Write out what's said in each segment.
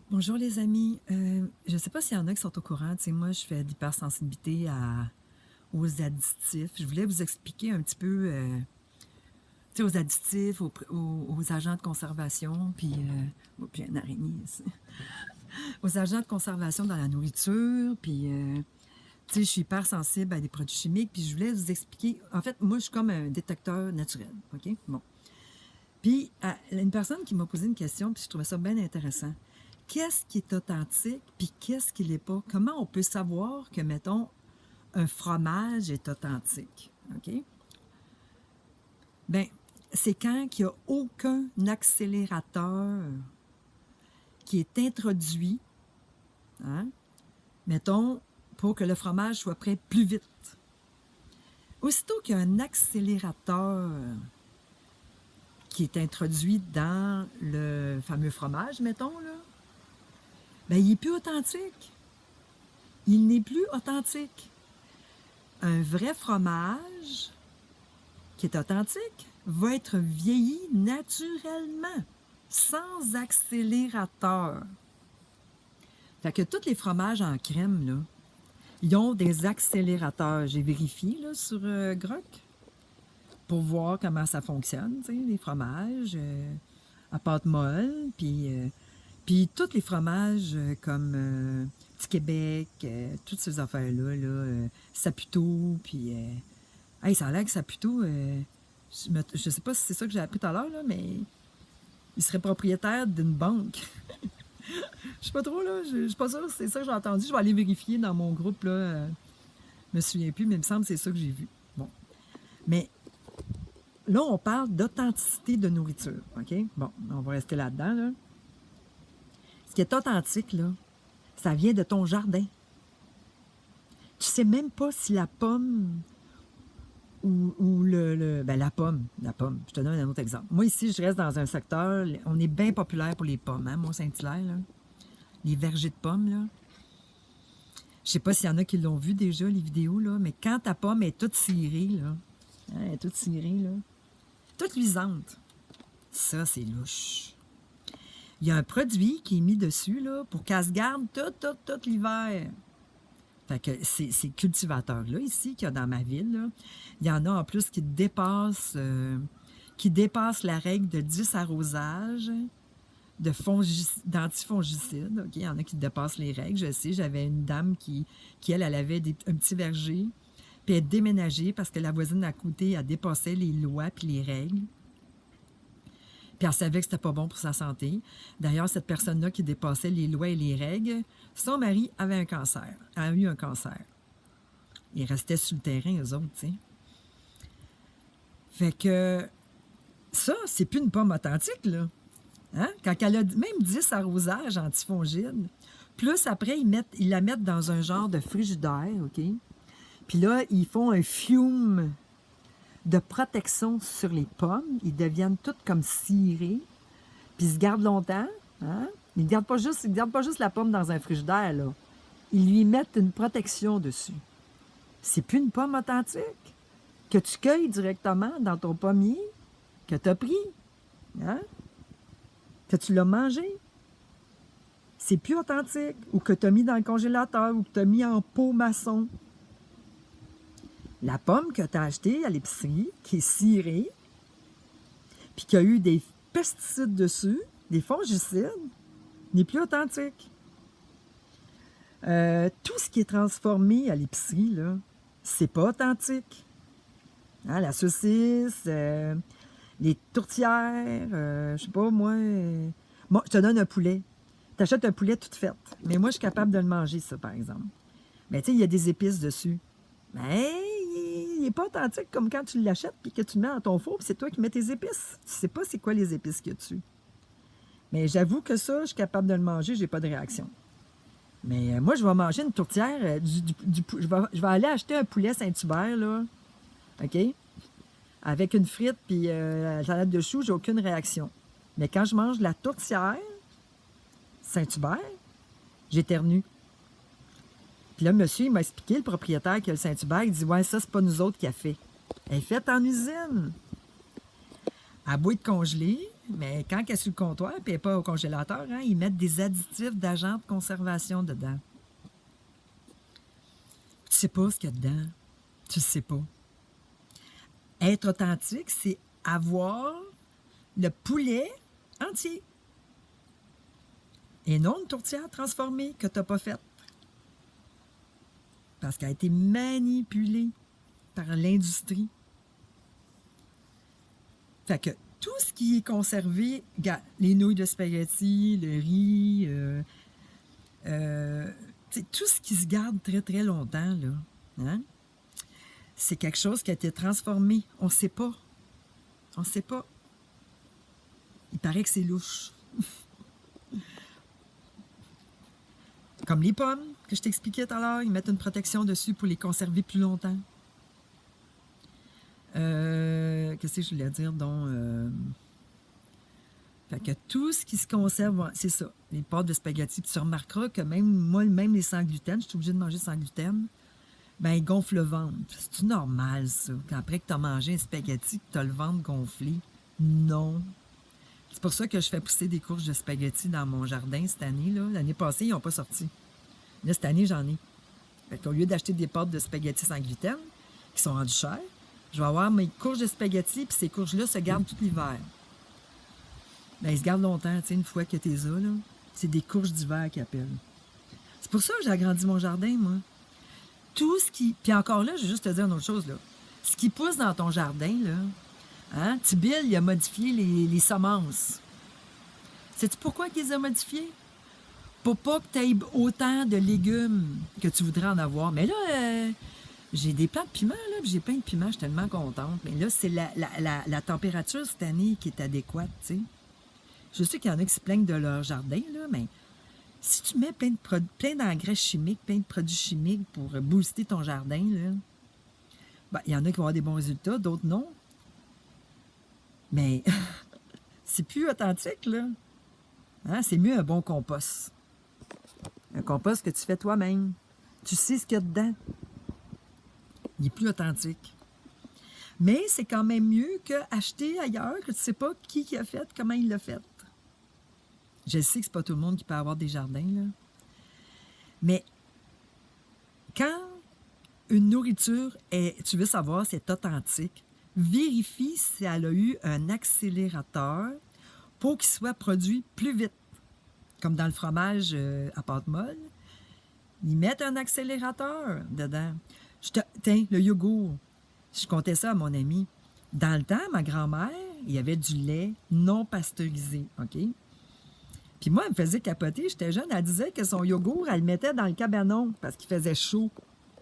Bonjour les amis. Je ne sais pas s'il y en a qui sont au courant. Tu sais, moi, je fais d'hypersensibilité aux additifs. Je voulais vous expliquer un petit peu tu sais, aux additifs, aux agents de conservation, puis une araignée ici. Aux agents de conservation dans la nourriture, puis tu sais, je suis hyper sensible à des produits chimiques, puis je voulais vous expliquer. En fait, moi, je suis comme un détecteur naturel. OK? Bon. Puis, une personne qui m'a posé une question, puis je trouvais ça bien intéressant. Qu'est-ce qui est authentique, puis qu'est-ce qui l'est pas? Comment on peut savoir que, mettons, un fromage est authentique? OK? Bien, c'est quand il n'y a aucun accélérateur qui est introduit, hein, mettons, pour que le fromage soit prêt plus vite. Aussitôt qu'il y a un accélérateur qui est introduit dans le fameux fromage, mettons, là, ben, il n'est plus authentique. Il n'est plus authentique. Un vrai fromage qui est authentique va être vieilli naturellement, sans accélérateur. Fait que tous les fromages en crème, là, ils ont des accélérateurs. J'ai vérifié là, sur Grok pour voir comment ça fonctionne, tu sais, les fromages à pâte molle, puis tous les fromages comme Petit Québec, toutes ces affaires-là, Saputo, puis hey, ça a l'air que Saputo, je sais pas si c'est ça que j'ai appris tout à l'heure, là, mais il serait propriétaire d'une banque. Je sais pas trop, là, je suis pas sûre si c'est ça que j'ai entendu. Je vais aller vérifier dans mon groupe, là. Je me souviens plus, mais il me semble que c'est ça que j'ai vu. Bon. Mais là, on parle d'authenticité de nourriture, OK? Bon, on va rester là-dedans, là. Ce qui est authentique, là, ça vient de ton jardin. Tu sais même pas si la pomme ou ben la pomme. Je te donne un autre exemple. Moi, ici, je reste dans un secteur, on est bien populaire pour les pommes, hein, Mont-Saint-Hilaire, là. Les vergers de pommes, là. Je sais pas s'il y en a qui l'ont vu déjà, les vidéos, là, mais quand ta pomme est toute cirée, là, hein, elle est toute cirée, là, toute luisante, ça, c'est louche. Il y a un produit qui est mis dessus, là, pour qu'elle se garde tout l'hiver. Fait que ces cultivateurs-là, ici, qu'il y a dans ma ville, là, il y en a en plus qui dépassent la règle de 10 arrosages d'antifongicides. OK? Il y en a qui dépassent les règles. Je sais, j'avais une dame elle avait un petit verger, puis elle déménageait parce que la voisine à côté, elle dépassait les lois puis les règles. Puis elle savait que c'était pas bon pour sa santé. D'ailleurs, cette personne-là qui dépassait les lois et les règles, son mari avait un cancer, a eu un cancer. Ils restaient sur le terrain, eux autres, tu sais. Fait que ça, c'est plus une pomme authentique, là. Hein? Quand elle a même 10 arrosages antifongides, plus après, ils la mettent dans un genre de frigidaire, OK? Puis là, ils font un fume de protection sur les pommes. Ils deviennent toutes comme cirées, puis ils se gardent longtemps. Hein? Ils ne gardent pas juste la pomme dans un frigidaire, là. Ils lui mettent une protection dessus. C'est plus une pomme authentique que tu cueilles directement dans ton pommier, que tu as pris, hein? Que tu l'as mangé. C'est plus authentique. Ou que tu as mis dans le congélateur, ou que tu as mis en pot maçon. La pomme que tu as achetée à l'épicerie, qui est cirée, puis qui a eu des pesticides dessus, des fongicides, n'est plus authentique. Tout ce qui est transformé à l'épicerie, là, c'est pas authentique. Hein, la saucisse, les tourtières, je sais pas, moi... Bon, je te donne un poulet. Tu achètes un poulet tout fait. Mais moi, je suis capable de le manger, ça, par exemple. Mais tu sais, il y a des épices dessus. Mais il n'est pas authentique comme quand tu l'achètes puis que tu le mets dans ton four, puis c'est toi qui mets tes épices. Tu sais pas c'est quoi les épices qu'il y a dessus. Mais j'avoue que ça, je suis capable de le manger, j'ai pas de réaction. Mais moi, je vais manger une tourtière, je vais aller acheter un poulet Saint-Hubert, là, OK? Avec une frite puis la salade de choux, j'ai aucune réaction. Mais quand je mange de la tourtière Saint-Hubert, j'éternue. Puis là, monsieur, il m'a expliqué, le propriétaire qui a le Saint-Hubert, il dit « Ouais, ça, c'est pas nous autres qui a fait. Elle est faite en usine. Elle a beau être congelée, mais quand elle est sur le comptoir et elle n'est pas au congélateur, hein, ils mettent des additifs d'agents de conservation dedans. Tu sais pas ce qu'il y a dedans. Tu sais pas. Être authentique, c'est avoir le poulet entier. Et non une tourtière transformée que tu n'as pas faite. Parce qu'elle a été manipulée par l'industrie. Fait que tout ce qui est conservé, les nouilles de spaghetti, le riz, tout ce qui se garde très, très longtemps, là, hein, c'est quelque chose qui a été transformé. On ne sait pas. On ne sait pas. Il paraît que c'est louche. Comme les pommes que je t'expliquais tout à l'heure, ils mettent une protection dessus pour les conserver plus longtemps. Qu'est-ce que je voulais dire? Donc, fait que tout ce qui se conserve, c'est ça. Les pâtes de spaghetti. Puis tu remarqueras que même les sans gluten, je suis obligée de manger sans gluten, ben ils gonflent le ventre. C'est normal, ça. Après que tu as mangé un spaghetti, que tu as le ventre gonflé. Non. C'est pour ça que je fais pousser des courges de spaghetti dans mon jardin cette année. L'année passée, ils n'ont pas sorti. Là, cette année, j'en ai. Fait qu'au lieu d'acheter des pâtes de spaghetti sans gluten, qui sont rendues chères, je vais avoir mes courges de spaghetti, puis ces courges-là se gardent tout l'hiver. Ben, ils se gardent longtemps, tu sais, une fois que tu les as, là. C'est des courges d'hiver qu'ils appellent. C'est pour ça que j'ai agrandi mon jardin, moi. Tout ce qui... Puis encore là, je vais juste te dire une autre chose, là. Ce qui pousse dans ton jardin, là, hein, Bill, il a modifié les semences. Sais-tu pourquoi il les a modifiées? Pour pas que tu aies autant de légumes que tu voudrais en avoir. Mais là, j'ai des plants de piment, là, puis j'ai plein de piments, je suis tellement contente. Mais là, c'est la température cette année qui est adéquate, tu sais. Je sais qu'il y en a qui se plaignent de leur jardin, là, mais si tu mets plein d'engrais chimiques, plein de produits chimiques pour booster ton jardin, là, ben, il y en a qui vont avoir des bons résultats, d'autres non. Mais c'est plus authentique, là. Hein? C'est mieux un bon compost. Un compost que tu fais toi-même. Tu sais ce qu'il y a dedans. Il est plus authentique. Mais c'est quand même mieux qu'acheter ailleurs, que tu ne sais pas qui a fait, comment il l'a fait. Je sais que c'est pas tout le monde qui peut avoir des jardins, là. Mais quand une nourriture tu veux savoir si c'est authentique, vérifie si elle a eu un accélérateur pour qu'il soit produit plus vite. Comme dans le fromage à pâte molle, ils mettent un accélérateur dedans. Tiens, le yogourt, je comptais ça à mon ami. Dans le temps, ma grand-mère, il y avait du lait non pasteurisé, OK? Puis moi, elle me faisait capoter. J'étais jeune, elle disait que son yogourt, elle le mettait dans le cabanon parce qu'il faisait chaud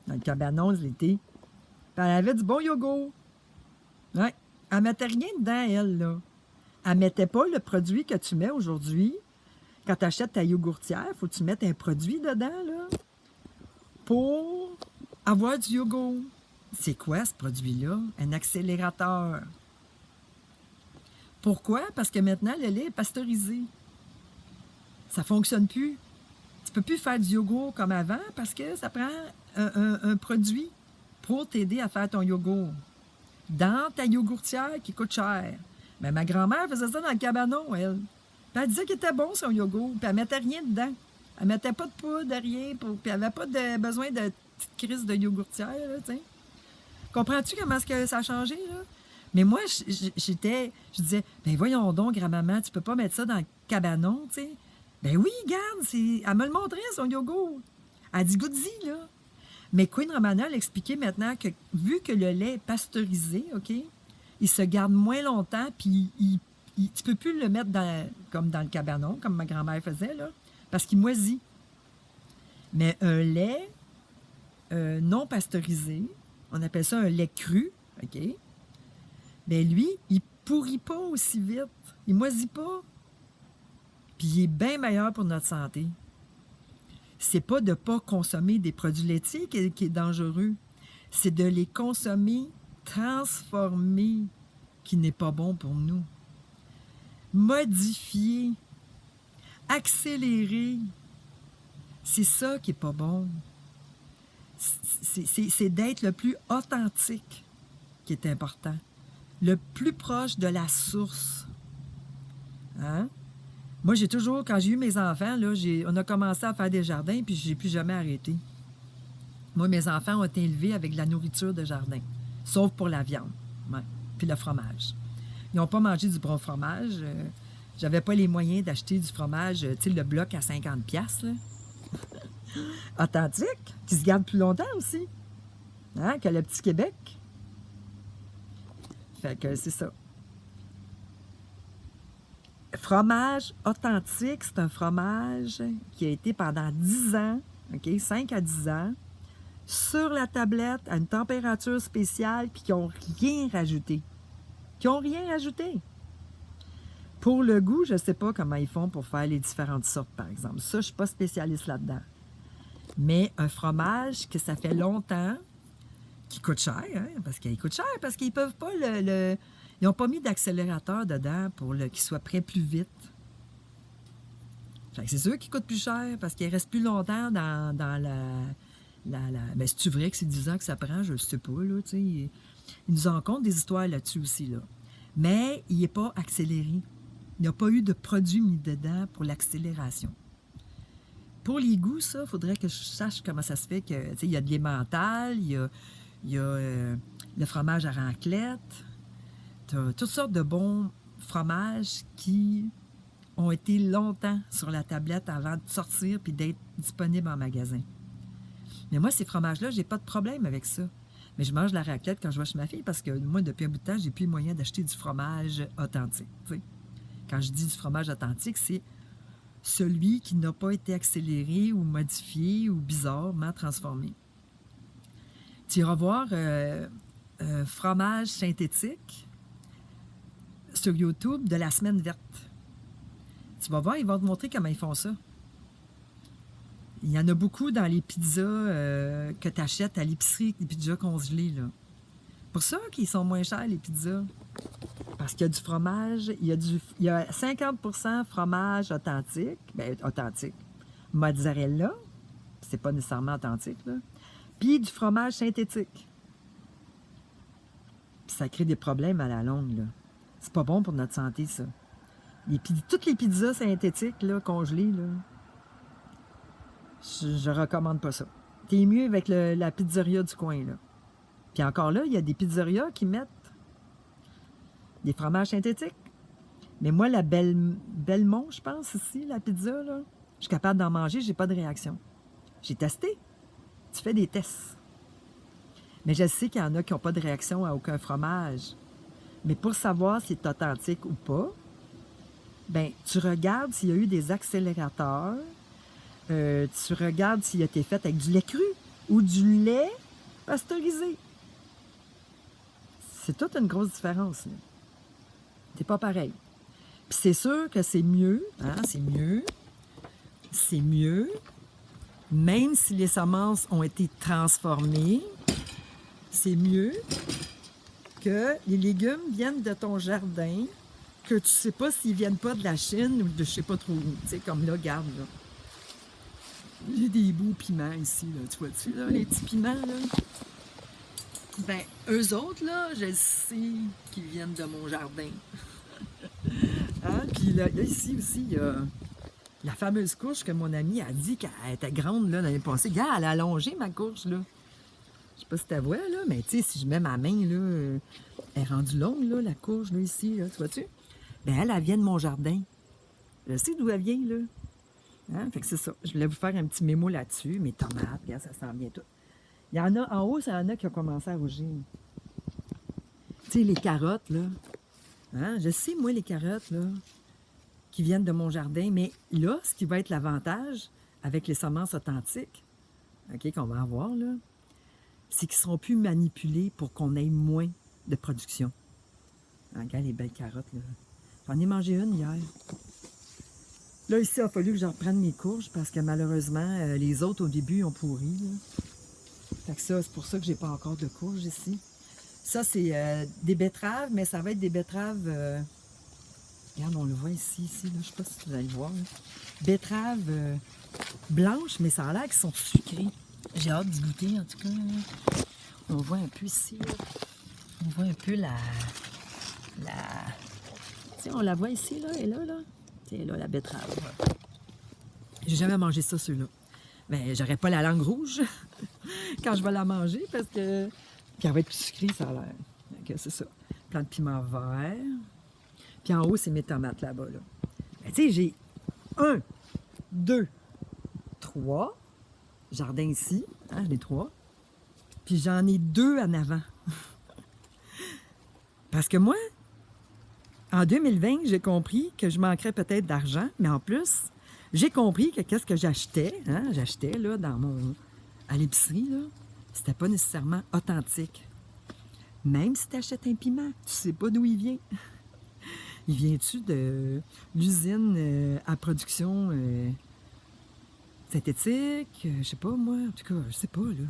dans le cabanon l'été. Puis elle avait du bon yogourt. Ouais. Elle mettait rien dedans, elle, là. Elle mettait pas le produit que tu mets aujourd'hui. Quand tu achètes ta yogourtière, il faut que tu mettes un produit dedans, là, pour avoir du yogourt. C'est quoi, ce produit-là? Un accélérateur. Pourquoi? Parce que maintenant, le lait est pasteurisé. Ça ne fonctionne plus. Tu ne peux plus faire du yogourt comme avant parce que ça prend un produit pour t'aider à faire ton yogourt. Dans ta yogourtière qui coûte cher. Mais ma grand-mère faisait ça dans le cabanon, elle. Puis elle disait qu'il était bon, son yogourt. Puis elle mettait rien dedans. Elle mettait pas de poudre, de rien. Puis elle n'avait pas besoin de petite crise de yogourtière, là, tu sais. Comprends-tu comment est-ce que ça a changé, là? Mais moi, je disais, ben voyons donc, grand-maman, tu peux pas mettre ça dans le cabanon, tu sais. Ben oui, regarde, elle me le montrait, son yogourt. Elle dit, goûte-y, là. Mais Queen Romana l'expliquait maintenant que, vu que le lait est pasteurisé, OK, il se garde moins longtemps, puis tu peux plus le mettre comme dans le cabanon, comme ma grand-mère faisait, là, parce qu'il moisit. Mais un lait non pasteurisé, on appelle ça un lait cru, OK, bien lui, il pourrit pas aussi vite. Il moisit pas. Puis il est bien meilleur pour notre santé. C'est pas de ne pas consommer des produits laitiers qui est dangereux. C'est de les consommer transformés qui n'est pas bon pour nous. Modifier, accélérer, c'est ça qui n'est pas bon. C'est d'être le plus authentique qui est important. Le plus proche de la source. Hein? Moi, j'ai toujours, quand j'ai eu mes enfants, là, on a commencé à faire des jardins, puis j'ai plus jamais arrêté. Moi, mes enfants ont été élevés avec de la nourriture de jardin, sauf pour la viande, ouais, puis le fromage. Ils n'ont pas mangé du bon fromage. J'avais pas les moyens d'acheter du fromage, tu sais, le bloc à 50$, là. Authentique, qui se garde plus longtemps aussi, hein, que le petit Québec. Fait que c'est ça. Fromage authentique, c'est un fromage qui a été pendant 10 ans, OK, 5 à 10 ans, sur la tablette à une température spéciale, puis qui n'ont rien rajouté. Qui n'ont rien rajouté. Pour le goût, je ne sais pas comment ils font pour faire les différentes sortes, par exemple. Ça, je ne suis pas spécialiste là-dedans. Mais un fromage que ça fait longtemps, qui coûte cher, hein, parce qu'il coûte cher, parce qu'ils peuvent pas ils n'ont pas mis d'accélérateur dedans pour qu'il soit prêt plus vite. Fait que c'est sûr qu'il coûte plus cher, parce qu'il reste plus longtemps dans la... Ben, c'est-tu vrai que c'est 10 ans que ça prend? Je ne sais pas, là, tu sais. Ils nous en comptent des histoires là-dessus aussi, là. Mais il n'est pas accéléré. Il n'y a pas eu de produit mis dedans pour l'accélération. Pour les goûts, ça, il faudrait que je sache comment ça se fait que, tu sais, il y a de l'emmental, il y a le fromage à raclette, tu as toutes sortes de bons fromages qui ont été longtemps sur la tablette avant de sortir puis d'être disponibles en magasin. Mais moi, ces fromages-là, j'ai pas de problème avec ça. Mais je mange la raclette quand je vais chez ma fille parce que moi, depuis un bout de temps, j'ai plus le moyen d'acheter du fromage authentique. T'sais. Quand je dis du fromage authentique, c'est celui qui n'a pas été accéléré ou modifié ou bizarrement transformé. Tu iras voir un fromage synthétique sur YouTube de la semaine verte. Tu vas voir, ils vont te montrer comment ils font ça. Il y en a beaucoup dans les pizzas que tu achètes à l'épicerie, les pizzas congelées, là. Pour ça qu'ils sont moins chers, les pizzas. Parce qu'il y a du fromage, il y a 50% fromage authentique, bien, authentique. Mozzarella, c'est pas nécessairement authentique, là. Puis du fromage synthétique. Puis ça crée des problèmes à la longue, là. C'est pas bon pour notre santé, ça. Toutes les pizzas synthétiques, là, congelées, là, je recommande pas ça. T'es mieux avec la pizzeria du coin, là. Puis encore là, il y a des pizzerias qui mettent des fromages synthétiques. Mais moi, la Belmont, je pense, ici, la pizza, là, je suis capable d'en manger, j'ai pas de réaction. J'ai testé. Tu fais des tests. Mais je sais qu'il y en a qui n'ont pas de réaction à aucun fromage. Mais pour savoir si c'est authentique ou pas, ben tu regardes s'il y a eu des accélérateurs, tu regardes s'il a été fait avec du lait cru ou du lait pasteurisé. C'est toute une grosse différence, là. C'est pas pareil. Puis c'est sûr que c'est mieux, hein, c'est mieux, même si les semences ont été transformées, c'est mieux que les légumes viennent de ton jardin, que tu sais pas s'ils viennent pas de la Chine ou de je sais pas trop où. Tu sais, comme là, regarde, là. J'ai des beaux piments ici, là, tu vois-tu, là, les petits piments, là? Ben, eux autres, là, je sais qu'ils viennent de mon jardin. Hein? Puis là, ici aussi, il y a la fameuse courge que mon amie a dit qu'elle était grande, là, l'année passée. Regarde, elle a allongé ma courge, là. Je sais pas si tu vois, là, mais tu sais, si je mets ma main, là, elle est rendue longue, là, la courge, là, ici, là, tu vois-tu? Ben, elle vient de mon jardin. Je sais d'où elle vient, là. Hein? Fait que c'est ça. Je voulais vous faire un petit mémo là-dessus. Mes tomates, regarde, ça sent bien tout. Il y en a, en haut, il y en a qui ont commencé à rougir. Tu sais, les carottes, là. Hein? Je sais, moi, les carottes, là, qui viennent de mon jardin, mais là, ce qui va être l'avantage avec les semences authentiques, OK, qu'on va avoir, là, c'est qu'ils seront plus manipulés pour qu'on ait moins de production. Hein, regarde les belles carottes, là. J'en ai mangé une hier. Là, ici, il a fallu que je reprenne mes courges parce que malheureusement, les autres, au début, ont pourri, là. Fait que ça, c'est pour ça que j'ai pas encore de courges ici. Ça, c'est des betteraves, mais ça va être des betteraves... regarde, on le voit ici, là. Je sais pas si vous allez le voir, là. Betteraves blanches, mais ça a l'air qu'elles sont sucrées. J'ai hâte d'y goûter, en tout cas, là. On voit un peu ici, là. On voit un peu la... Tu sais, on la voit ici, là, et là, là. Tiens, là, la betterave. J'ai jamais mangé ça, ceux-là. Mais j'aurais pas la langue rouge quand je vais la manger parce que... Puis elle va être plus sucrée, ça a l'air. Donc, c'est ça. Plein de piment vert. Puis en haut, c'est mes tomates là-bas, là. Ben, tu sais, j'ai 1, 2, 3 jardins ici. Hein, j'en ai 3. Puis j'en ai 2 en avant. Parce que moi, en 2020, j'ai compris que je manquerais peut-être d'argent, mais en plus, j'ai compris que qu'est-ce que j'achetais, hein, j'achetais là, à l'épicerie, là, c'était pas nécessairement authentique. Même si tu achètes un piment, tu sais pas d'où il vient. Il vient-tu de l'usine à production synthétique? Je sais pas, moi. En tout cas, je sais pas, là.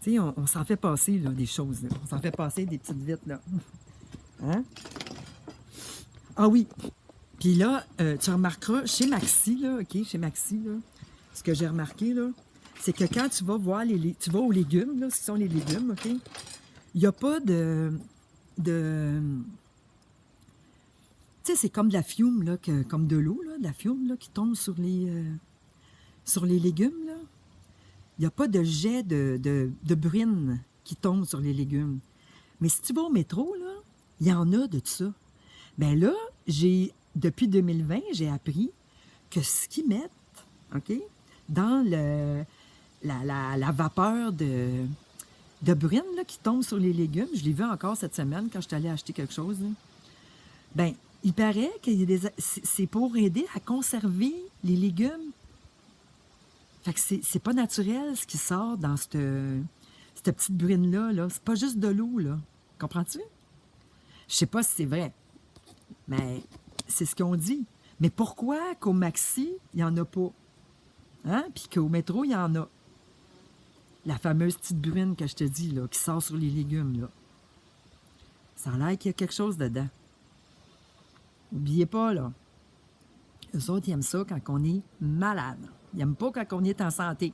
Tu sais, on s'en fait passer, là, des choses, là. On s'en fait passer des petites vites, là. Hein? Ah oui. Puis là, tu remarqueras, chez Maxi, là, OK, chez Maxi, là, ce que j'ai remarqué, là, c'est que quand tu vas voir tu vas aux légumes, là, ce qui sont les légumes, OK, il n'y a pas de tu sais, c'est comme de la fiume, là, comme de l'eau, là, de la fiume, là, qui tombe sur les légumes, là. Il n'y a pas de jet de bruine qui tombe sur les légumes. Mais si tu vas au métro, là, il y en a de tout ça. Bien là, depuis 2020, j'ai appris que ce qu'ils mettent, OK, dans la vapeur de bruine là, qui tombe sur les légumes, je l'ai vu encore cette semaine quand je suis allée acheter quelque chose, là. Bien, il paraît que c'est pour aider à conserver les légumes. Fait que c'est pas naturel ce qui sort dans cette petite bruine-là. Là. C'est pas juste de l'eau, là. Comprends-tu? Je sais pas si c'est vrai, mais c'est ce qu'on dit. Mais pourquoi qu'au Maxi, il n'y en a pas? Hein? Puis qu'au métro, il y en a. La fameuse petite bruine que je te dis, là, qui sort sur les légumes, là. Ça a l'air qu'il y a quelque chose dedans. N'oubliez pas, là. Eux autres, ils aiment ça quand on est malade. Ils n'aiment pas quand on est en santé.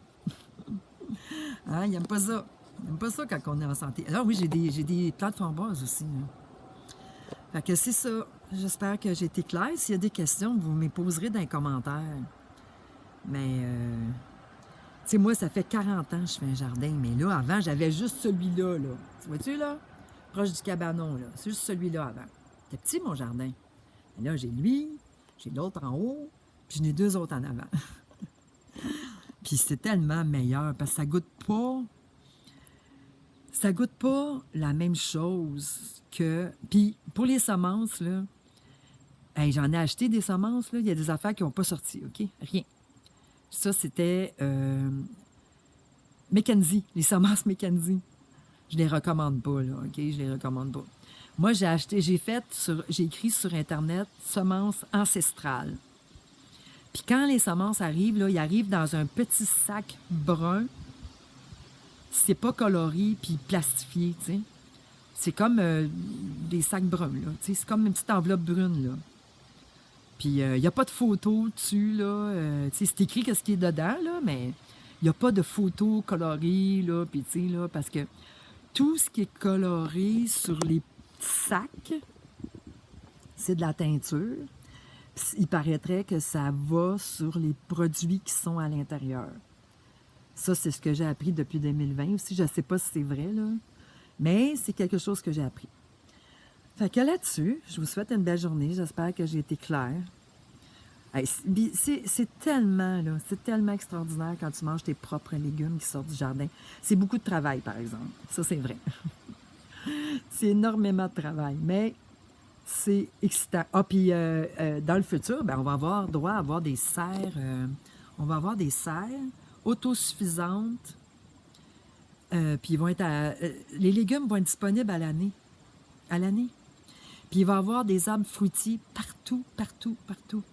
Hein? Ils n'aiment pas ça. Ils n'aiment pas ça quand on est en santé. Alors oui, j'ai des plantes framboises aussi. Hein. Fait que c'est ça. J'espère que j'ai été claire. S'il y a des questions, vous me les poserez dans les commentaires. Mais, tu sais, moi, ça fait 40 ans que je fais un jardin. Mais là, avant, j'avais juste celui-là, là. Tu vois-tu, là? Proche du cabanon, là. C'est juste celui-là avant. C'était petit, mon jardin. Et là, j'ai lui, j'ai l'autre en haut, puis j'en ai 2 autres en avant. Puis c'est tellement meilleur parce que ça goûte pas... Ça goûte pas la même chose que... Puis pour les semences, là, hey, j'en ai acheté des semences, là, il y a des affaires qui n'ont pas sorti, OK? Rien. Ça, c'était Mackenzie, les semences Mackenzie. Je les recommande pas, là, OK? Je les recommande pas. Moi, j'ai écrit sur Internet semences ancestrales. Puis quand les semences arrivent, là, ils arrivent dans un petit sac brun. C'est pas coloré puis plastifié, tu sais. C'est comme des sacs bruns, là. Tu sais, c'est comme une petite enveloppe brune, là. Puis il n'y a pas de photo dessus, là. Tu sais, c'est écrit qu'est-ce qui est dedans, là, mais il n'y a pas de photo colorée, là. Puis tu sais, là, parce que tout ce qui est coloré sur les sacs, c'est de la teinture. Il paraîtrait que ça va sur les produits qui sont à l'intérieur. Ça, c'est ce que j'ai appris depuis 2020 aussi. Je ne sais pas si c'est vrai, là, mais c'est quelque chose que j'ai appris. Fait que là-dessus, je vous souhaite une belle journée. J'espère que j'ai été claire. Hey, c'est tellement extraordinaire quand tu manges tes propres légumes qui sortent du jardin. C'est beaucoup de travail, par exemple. Ça, c'est vrai. C'est énormément de travail, mais c'est excitant. Ah, puis dans le futur, ben, on va avoir droit à avoir des serres. On va avoir des serres autosuffisantes. Puis ils vont être les légumes vont être disponibles à l'année. À l'année. Puis il va y avoir des arbres fruitiers partout, partout, partout.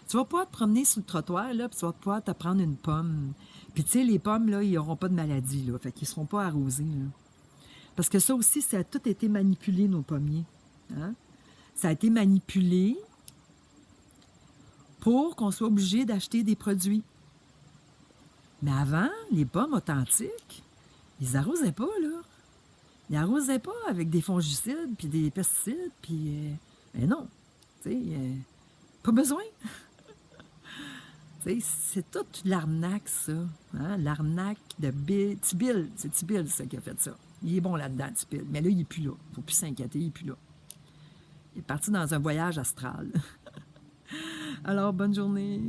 Tu vas pouvoir te promener sur le trottoir, là, puis tu vas pouvoir te prendre une pomme. Puis tu sais, les pommes, là, ils n'auront pas de maladie, là. Fait qu'ils ne seront pas arrosés, là. Parce que ça aussi, ça a tout été manipulé, nos pommiers. Hein? Ça a été manipulé pour qu'on soit obligé d'acheter des produits. Mais avant, les pommes authentiques, ils arrosaient pas, là. Ils arrosaient pas avec des fongicides, puis des pesticides, puis... mais non. Tu sais, pas besoin. Tu sais, c'est toute l'arnaque, ça. Hein? L'arnaque de Bill. Tibil, c'est Tibil, ça, qui a fait ça. Il est bon là-dedans, Tibil. Mais là, il n'est plus là. Il ne faut plus s'inquiéter, il n'est plus là. Il est parti dans un voyage astral. Alors, bonne journée.